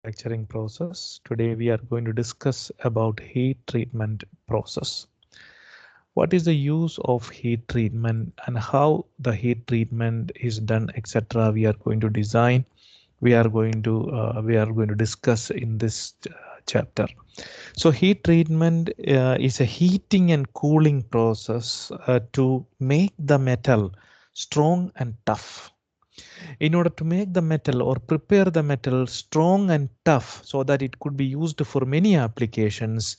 manufacturing process. Today we are going to discuss about heat treatment process. What is the use of heat treatment and how the heat treatment is done, etc. We are going to design. We are going to discuss in this chapter. So heat treatment is a heating and cooling process to make the metal strong and tough. In order to make the metal or prepare the metal strong and tough so that it could be used for many applications,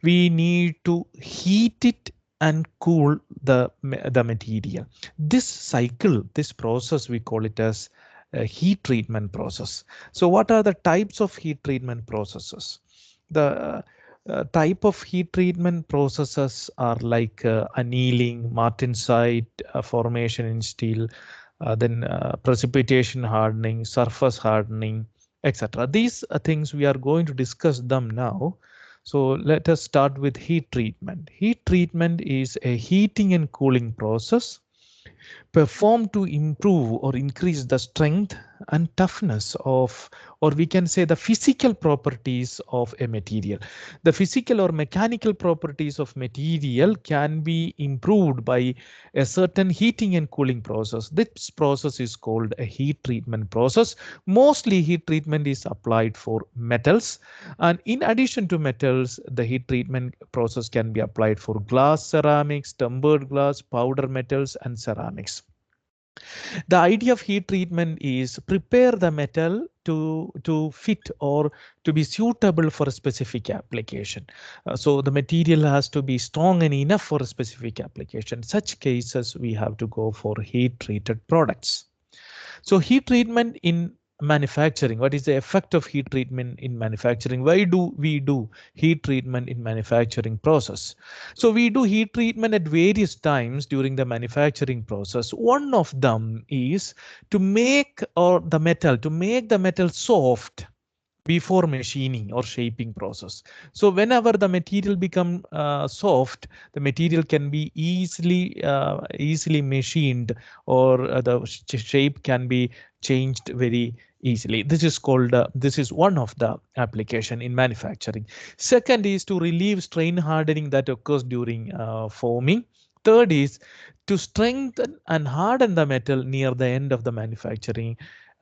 we need to heat it and cool the material. This cycle, this process, we call it as a heat treatment process. So what are the types of heat treatment processes? The type of heat treatment processes are like annealing, martensite formation in steel, then precipitation hardening, surface hardening, etc. These things we are going to discuss them now. So let us start with heat treatment. Heat treatment is a heating and cooling process performed to improve or increase the strength and toughness of, or we can say the physical properties of a material. The physical or mechanical properties of material can be improved by a certain heating and cooling process. This process is called a heat treatment process. Mostly heat treatment is applied for metals, and in addition to metals, the heat treatment process can be applied for glass, ceramics, tempered glass, powder metals, and ceramics. The idea of heat treatment is prepare the metal to fit or to be suitable for a specific application. So the material has to be strong and enough for a specific application. Such cases we have to go for heat treated products. So heat treatment in manufacturing, what is the effect of heat treatment in manufacturing? Why do we do heat treatment in manufacturing process? So we do heat treatment at various times during the manufacturing process. One of them is to make the metal soft before machining or shaping process. So whenever the material become soft, the material can be easily machined, or the shape can be changed very easily. This is one of the application in manufacturing. Second is to relieve strain hardening that occurs during forming. Third is to strengthen and harden the metal near the end of the manufacturing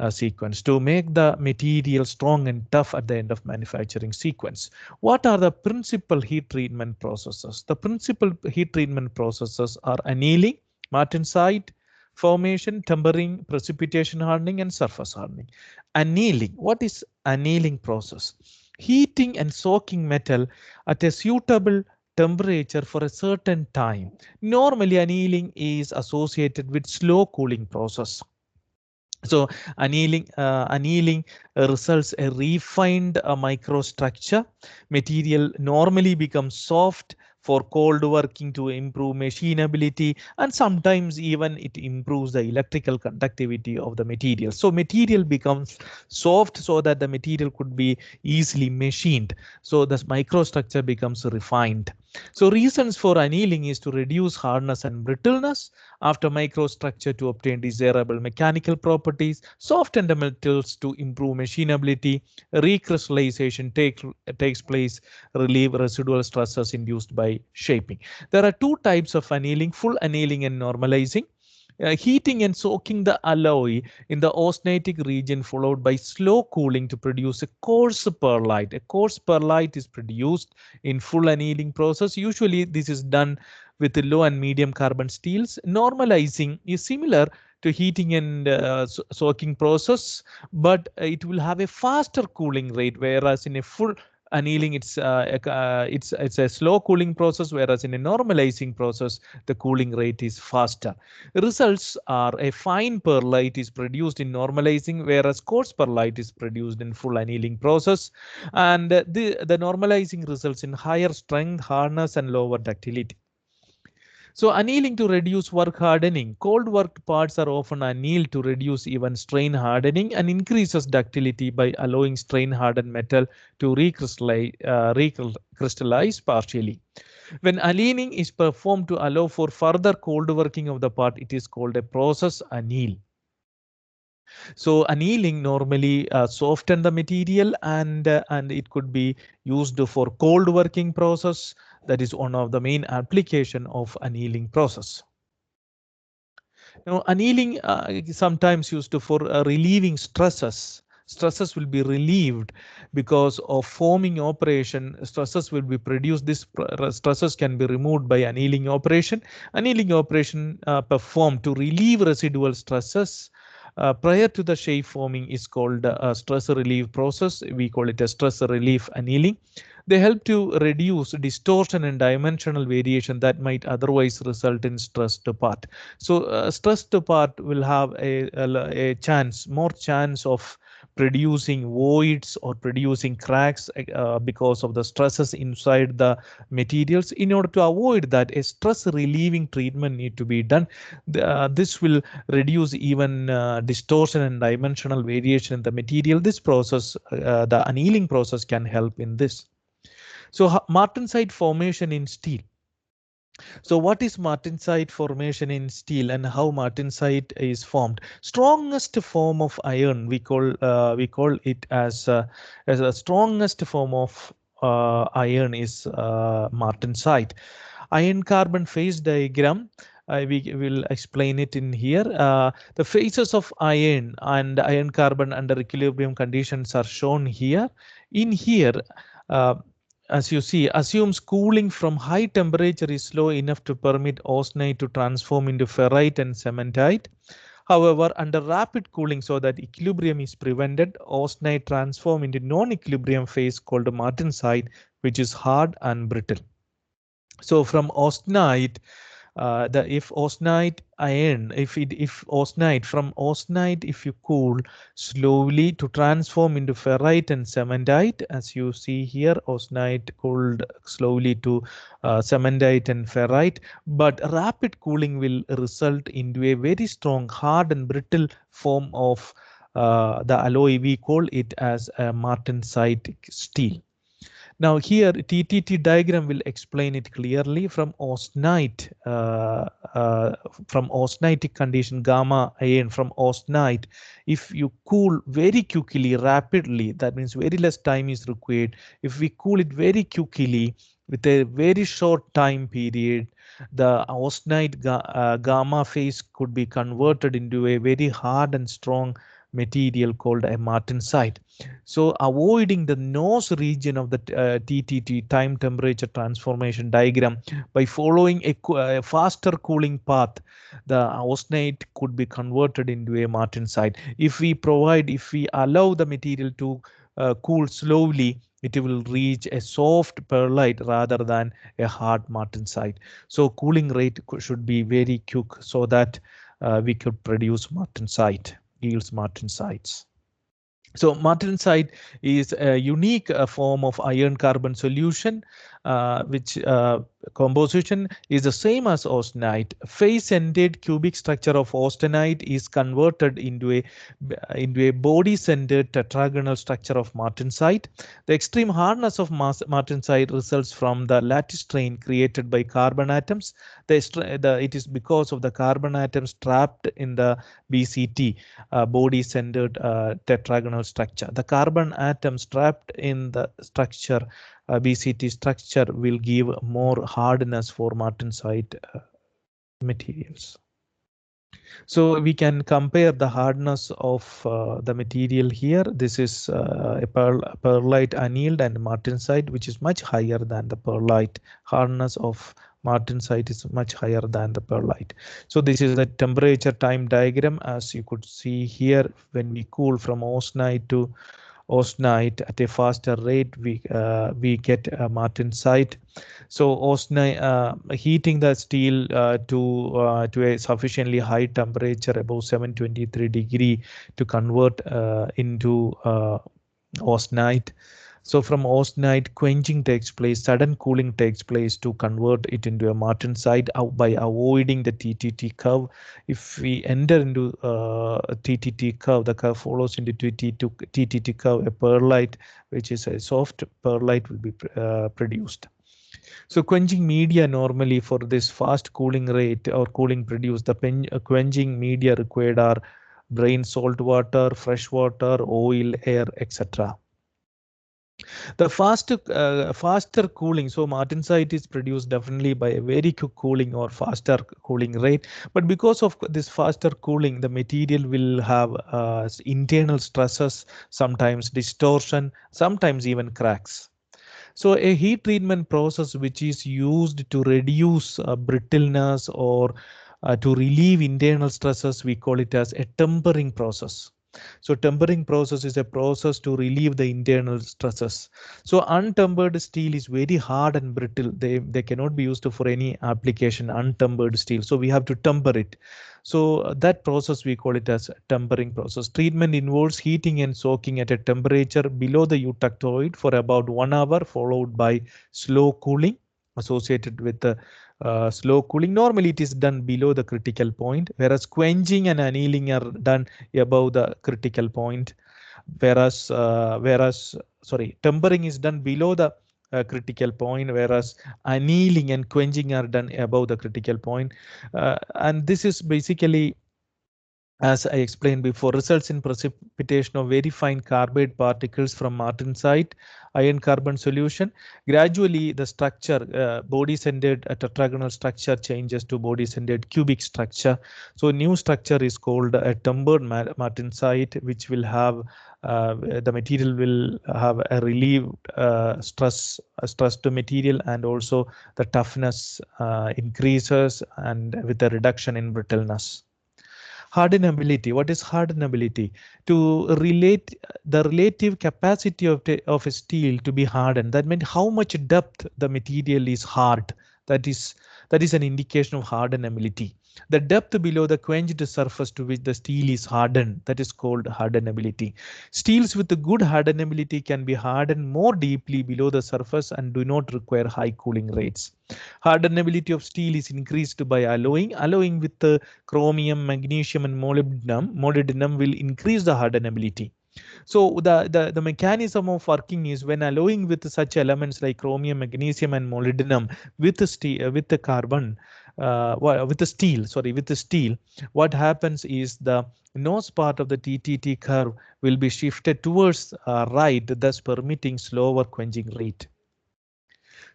sequence, to make the material strong and tough at the end of manufacturing sequence. What are the principal heat treatment processes? The principal heat treatment processes are annealing, martensite formation, tempering, precipitation hardening, and surface hardening. Annealing. What is annealing process? Heating and soaking metal at a suitable temperature for a certain time. Normally, annealing is associated with slow cooling process. So annealing results a refined microstructure. Material normally becomes soft for cold working to improve machinability, and sometimes even it improves the electrical conductivity of the material. So material becomes soft so that the material could be easily machined. So this microstructure becomes refined. So reasons for annealing is to reduce hardness and brittleness after microstructure, to obtain desirable mechanical properties, soften the metals to improve machinability, recrystallization takes place, relieve residual stresses induced by shaping. There are two types of annealing: full annealing and normalizing. Heating and soaking the alloy in the austenitic region, followed by slow cooling to produce a coarse pearlite. A coarse pearlite is produced in full annealing process. Usually this is done with the low and medium carbon steels. Normalizing is similar to heating and soaking process, but it will have a faster cooling rate, whereas in a full annealing it's a slow cooling process, whereas in a normalizing process the cooling rate is faster. Results are a fine pearlite is produced in normalizing, whereas coarse pearlite is produced in full annealing process, and the normalizing results in higher strength, hardness, and lower ductility. So annealing to reduce work hardening. Cold worked parts are often annealed to reduce even strain hardening, and increases ductility by allowing strain hardened metal to recrystallize partially. When annealing is performed to allow for further cold working of the part, it is called a process anneal. So annealing normally soften the material, and it could be used for cold working process. That is one of the main application of annealing process. Now, annealing sometimes used for relieving stresses. Stresses will be relieved because of forming operation. Stresses will be produced. This stresses can be removed by annealing operation. Annealing operation performed to relieve residual stresses prior to the shape forming is called a stress relief process. We call it a stress relief annealing. They help to reduce distortion and dimensional variation that might otherwise result in stressed part. So stressed part will have a chance, more chance of producing voids or producing cracks because of the stresses inside the materials. In order to avoid that, a stress relieving treatment need to be done. This will reduce even distortion and dimensional variation in the material. This process, the annealing process, can help in this. So martensite formation in steel. So what is martensite formation in steel and how martensite is formed? Strongest form of iron, we call it as a strongest form of iron is martensite. Iron carbon phase diagram. We will explain it in here. The phases of iron and iron carbon under equilibrium conditions are shown here. In here, uh, as you see, assumes cooling from high temperature is low enough to permit austenite to transform into ferrite and cementite. However, under rapid cooling, so that equilibrium is prevented, austenite transform into non-equilibrium phase called martensite, which is hard and brittle. So from austenite, if austenite iron, if austenite, from austenite, if you cool slowly to transform into ferrite and cementite, as you see here, austenite cooled slowly to cementite and ferrite, but rapid cooling will result into a very strong, hard and brittle form of the alloy. We call it as a martensite steel. Now here TTT diagram will explain it clearly. From austenite, from austenitic condition, gamma iron from austenite, if you cool very quickly, rapidly, that means very less time is required. If we cool it very quickly with a very short time period, the austenite gamma phase could be converted into a very hard and strong material called a martensite. So avoiding the nose region of the TTT, time temperature transformation diagram, by following a faster cooling path, the austenite could be converted into a martensite. If we allow the material to cool slowly, it will reach a soft pearlite rather than a hard martensite. So cooling rate should be very quick so that we could produce martensite, yields martensites. So martensite is a unique form of iron carbon solution, which composition is the same as austenite. Face-ended cubic structure of austenite is converted into a body-centered tetragonal structure of martensite. The extreme hardness of martensite results from the lattice strain created by carbon atoms. It is because of the carbon atoms trapped in the BCT, body-centered tetragonal structure. The carbon atoms trapped in the structure, BCT structure, will give more hardness for martensite materials. So we can compare the hardness of the material here. This is a pearlite annealed and martensite, which is much higher than the pearlite. Hardness of martensite is much higher than the pearlite. So this is the temperature time diagram. As you could see here, when we cool from austenite to austenite at a faster rate, we get a martensite. So austenite, heating the steel to a sufficiently high temperature, above 723 degree, to convert into austenite. So from austenite, quenching takes place, sudden cooling takes place to convert it into a martensite by avoiding the TTT curve. If we enter into a TTT curve, the curve follows into TTT curve, a pearlite, which is a soft pearlite, will be produced. So quenching media, normally for this fast cooling rate or cooling produced, the quenching media required are brain salt water, fresh water, oil, air, etc. The faster cooling, so martensite is produced definitely by a very quick cooling or faster cooling rate, but because of this faster cooling, the material will have internal stresses, sometimes distortion, sometimes even cracks. So a heat treatment process which is used to reduce brittleness or to relieve internal stresses, we call it as a tempering process. So tempering process is a process to relieve the internal stresses. So untempered steel is very hard and brittle. They cannot be used for any application, untempered steel. So we have to temper it. So that process we call it as tempering process. Treatment involves heating and soaking at a temperature below the eutectoid for about 1 hour, followed by slow cooling associated with the slow cooling. Normally it is done below the critical point, whereas quenching and annealing are done above the critical point. Whereas tempering is done below the critical point, whereas annealing and quenching are done above the critical point. And this is basically, as I explained before, results in precipitation of very fine carbide particles from martensite iron carbon solution. Gradually, the structure, body-centered tetragonal structure changes to body-centered cubic structure. So new structure is called a tempered martensite, which will have the material will have a relieved stress to material, and also the toughness increases and with a reduction in brittleness. Hardenability. What is hardenability? To relate the relative capacity of a steel to be hardened. That means how much depth the material is hard. That is an indication of hardenability. The depth below the quenched surface to which the steel is hardened, that is called hardenability. Steels with a good hardenability can be hardened more deeply below the surface and do not require high cooling rates. Hardenability of steel is increased by alloying. Alloying with the chromium, magnesium, and molybdenum. Molybdenum will increase the hardenability. So the mechanism of working is when alloying with such elements like chromium, magnesium, and molybdenum with the steel, with the carbon, with the steel, with the steel, what happens is the nose part of the TTT curve will be shifted towards right, thus permitting slower quenching rate.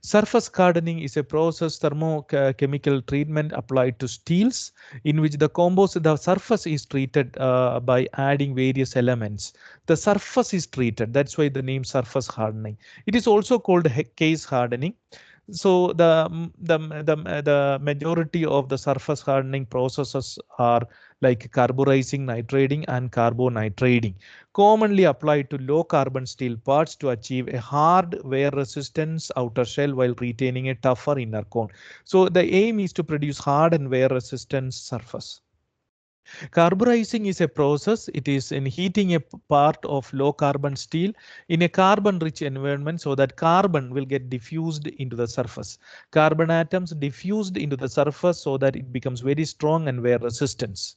Surface hardening is a process thermochemical treatment applied to steels in which the surface is treated by adding various elements. The surface is treated. That's why the name surface hardening. It is also called case hardening. So the majority of the surface hardening processes are like carburizing, nitriding, and carbonitriding, commonly applied to low carbon steel parts to achieve a hard wear resistance outer shell while retaining a tougher inner core. So the aim is to produce hard and wear resistance surface. Carburizing is a process. It is in heating a part of low carbon steel in a carbon rich environment so that carbon will get diffused into the surface. Carbon atoms diffused into the surface so that it becomes very strong and wear resistance.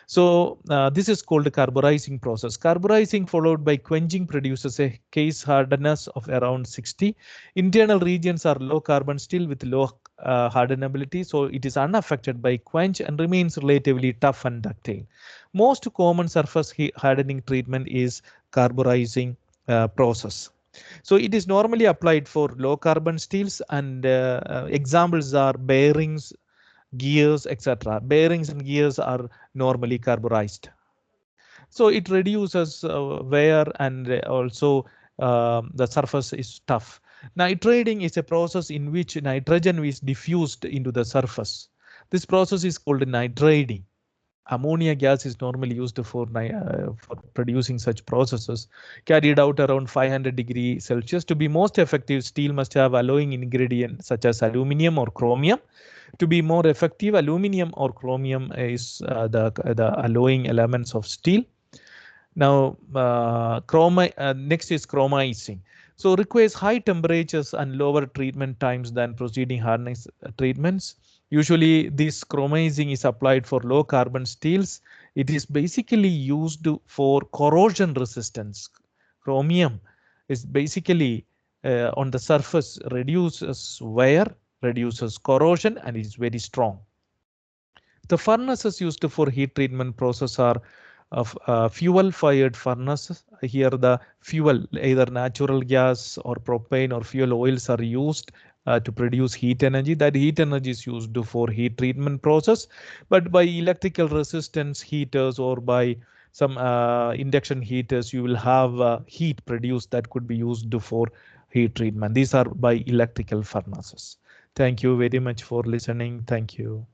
So this is called the carburizing process. Carburizing followed by quenching produces a case hardness of around 60. Internal regions are low carbon steel with low hardenability, so it is unaffected by quench and remains relatively tough and ductile. Most common surface hardening treatment is carburizing process. So it is normally applied for low carbon steels, and examples are bearings, gears, etc. Bearings and gears are normally carburized. So it reduces wear, and also the surface is tough. Nitriding is a process in which nitrogen is diffused into the surface. This process is called nitriding. Ammonia gas is normally used for producing such processes, carried out around 500 degrees Celsius. To be most effective, steel must have alloying ingredients such as aluminum or chromium. To be more effective, aluminum or chromium is the alloying elements of steel. Now, next is chromizing. So requires high temperatures and lower treatment times than preceding hardness treatments. Usually this chromizing is applied for low carbon steels. It is basically used for corrosion resistance. Chromium is basically on the surface reduces wear, reduces corrosion, and is very strong. The furnaces used for heat treatment process are of fuel-fired furnaces. Here the fuel, either natural gas or propane or fuel oils are used to produce heat energy. That heat energy is used for heat treatment process, but by electrical resistance heaters or by some induction heaters, you will have heat produced that could be used for heat treatment. These are by electrical furnaces. Thank you very much for listening. Thank you.